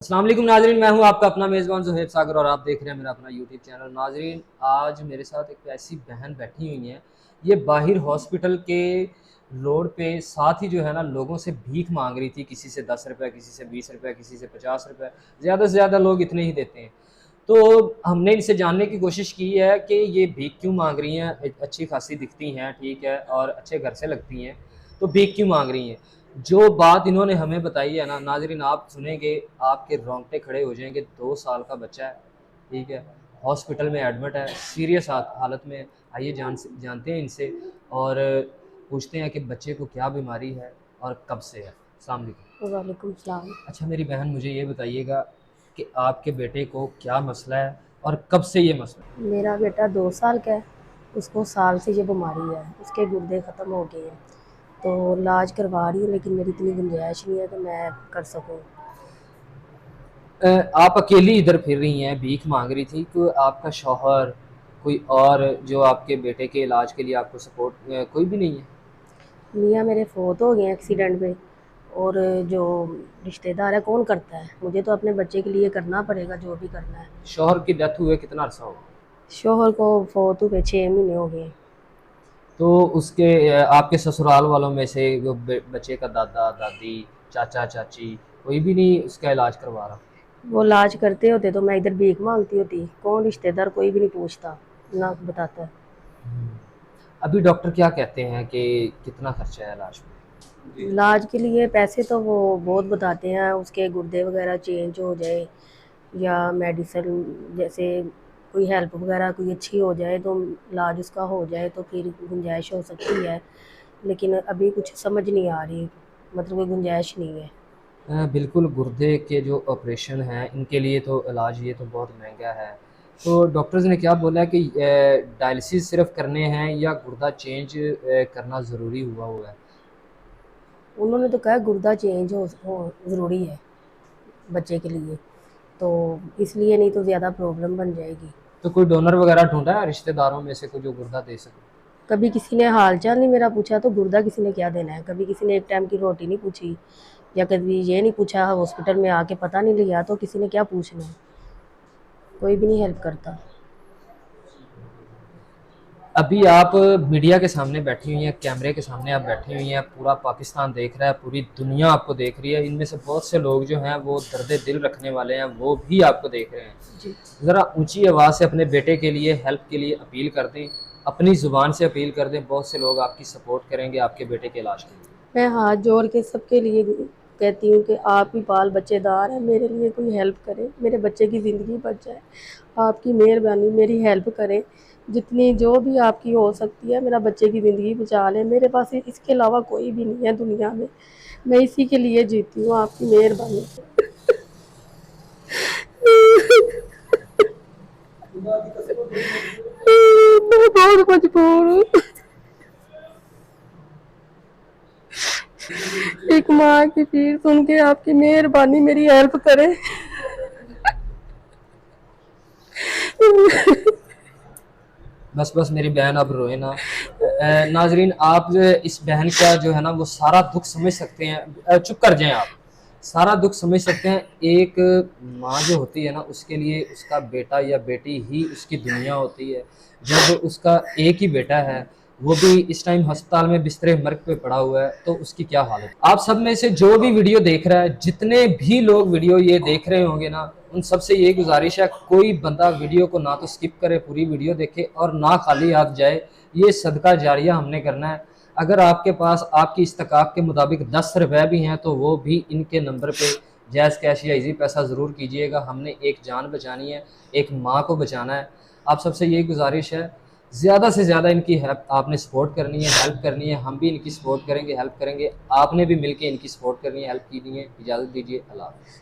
अस्सलाम वालेकुम नाजरीन, मैं हूं आपका अपना मेज़बान ज़ुहैब सागर और आप देख रहे हैं मेरा अपना यूट्यूब चैनल। नाजरीन, आज मेरे साथ एक ऐसी बहन बैठी हुई हैं, ये बाहिर हॉस्पिटल के रोड पे साथ ही जो है ना लोगों से भीख मांग रही थी, किसी से 10 रुपये, किसी से 20 रुपये, किसी से 50 रुपये, ज़्यादा से ज़्यादा लोग इतने ही देते हैं। तो हमने इनसे जानने की कोशिश की है कि ये भीख क्यों मांग रही हैं। अच्छी खासी दिखती हैं, ठीक है, और अच्छे घर से लगती हैं, तो भीख क्यों मांग रही हैं। जो बात इन्होंने हमें बताई है ना नाज़रीन, आप सुनेंगे आपके रोंगटे खड़े हो जाएंगे। 2 साल का बच्चा है, ठीक है, हॉस्पिटल में एडमिट है, सीरियस हालत में। आइए जानते हैं इनसे और पूछते हैं कि बच्चे को क्या बीमारी है और कब से है। अस्सलाम वालेकुम। वालेकुम सलाम। अच्छा मेरी बहन, मुझे ये बताइएगा कि आपके बेटे को क्या मसला है और कब से ये मसला है। मेरा बेटा 2 साल का है। उसको साल से ये बीमारी है, उसके गुर्दे ख़त्म हो गए हैं। तो इलाज करवा रही हूँ, लेकिन मेरी इतनी गुंजाइश नहीं है कि मैं कर सकूँ। आप अकेली इधर फिर रही हैं, भीख मांग रही थी, तो आपका शौहर कोई और जो आपके बेटे के इलाज के लिए आपको सपोर्ट कोई भी नहीं है। मियाँ मेरे फोत हो गए हैं एक्सीडेंट में। और जो रिश्तेदार है कौन करता है, मुझे तो अपने बच्चे के लिए करना पड़ेगा जो भी करना है। शौहर की डेथ हुए कितना अरसा हो गया। शोहर को फोत हुए 6 महीने हो गए। तो उसके आपके ससुराल वालों में से वो बच्चे का दादा दादी, चाचा चाची, कोई भी नहीं उसका इलाज करवा रहा। वो इलाज करते होते तो मैं इधर भीख मांगती होती। कौन रिश्तेदार, कोई भी नहीं पूछता ना बताता। अभी डॉक्टर क्या कहते हैं कि कितना खर्चा है इलाज में। इलाज के लिए पैसे तो वो बहुत बताते हैं, उसके गुर्दे वगैरह चेंज हो जाए या मेडिसिन जैसे कोई हेल्प वगैरह कोई अच्छी हो जाए तो इलाज उसका हो जाए तो फिर गुंजाइश हो सकती है। लेकिन अभी कुछ समझ नहीं आ रही, मतलब कोई गुंजाइश नहीं है। बिल्कुल, गुर्दे के जो ऑपरेशन हैं इनके लिए तो इलाज ये तो बहुत महंगा है। तो डॉक्टर्स ने क्या बोला है कि डायलिसिस सिर्फ करने हैं या गुर्दा चेंज करना ज़रूरी हुआ है। उन्होंने तो कहा गुर्दा चेंज हो ज़रूरी है बच्चे के लिए, तो इसलिए नहीं तो ज़्यादा प्रॉब्लम बन जाएगी। तो कोई डोनर वगैरह ढूंढा है रिश्तेदारों में से कोई जो गुर्दा दे सके। कभी किसी ने हाल चाल नहीं मेरा पूछा, तो गुर्दा किसी ने क्या देना है। कभी किसी ने एक टाइम की रोटी नहीं पूछी, या कभी ये नहीं पूछा हॉस्पिटल में आके पता नहीं लिया, तो किसी ने क्या पूछना है। कोई भी नहीं हेल्प करता। अभी आप मीडिया के सामने बैठी हुई हैं, कैमरे के सामने आप बैठी हुई हैं, पूरा पाकिस्तान देख रहा है, पूरी दुनिया आपको देख रही है। इनमें से बहुत से लोग जो हैं वो दर्द दिल रखने वाले हैं, वो भी आपको देख रहे हैं। जी। ज़रा ऊंची आवाज़ से अपने बेटे के लिए हेल्प के लिए अपील कर दें, अपनी ज़ुबान से अपील कर दें। बहुत से लोग आपकी सपोर्ट करेंगे आपके बेटे के इलाज के लिए। मैं हाथ जोड़ के सबके लिए कहती हूँ कि आप ही बाल बच्चेदार हैं, मेरे लिए कोई हेल्प करे, मेरे बच्चे की ज़िंदगी बच जाए। आपकी मेहरबानी, मेरी हेल्प करें, जितनी जो भी आपकी हो सकती है, मेरा बच्चे की ज़िंदगी बचा लें। मेरे पास इसके अलावा कोई भी नहीं है दुनिया में, मैं इसी के लिए जीती हूँ, आपकी मेहरबानी से। मैं बहुत मजबूर हूँ। एक माँ की पीर सुन के आपकी मेहरबानी मेरी हेल्प करे। बस बस मेरी बहन अब रोए ना। नाजरीन, आप इस बहन का जो है ना वो सारा दुख समझ सकते हैं। चुप कर जाएं आप। सारा दुख समझ सकते हैं। एक माँ जो होती है ना, उसके लिए उसका बेटा या बेटी ही उसकी दुनिया होती है। जब उसका एक ही बेटा है, वो भी इस टाइम अस्पताल में बिस्तरे मर्ग पे पड़ा हुआ है, तो उसकी क्या हालत। आप सब में से जो भी वीडियो देख रहा है, जितने भी लोग वीडियो ये देख रहे होंगे ना, उन सबसे ये गुजारिश है, कोई बंदा वीडियो को ना तो स्किप करे, पूरी वीडियो देखे और ना खाली हाथ जाए। ये सदका जारिया हमने करना है। अगर आपके पास आपकी इस्तकाक के मुताबिक 10 रुपये भी हैं तो वो भी इनके नंबर पे जैज़ कैश या इजी पैसा ज़रूर कीजिएगा। हमने एक जान बचानी है, एक माँ को बचाना है। आप सबसे यही गुजारिश है, ज़्यादा से ज़्यादा इनकी हेल्प आपने सपोर्ट करनी है, हेल्प करनी है। हम भी इनकी सपोर्ट करेंगे, हेल्प करेंगे। आपने भी मिलके इनकी सपोर्ट करनी है, हेल्प करनी है। इजाज़त दीजिए, अल्लाह हाफ़िज़।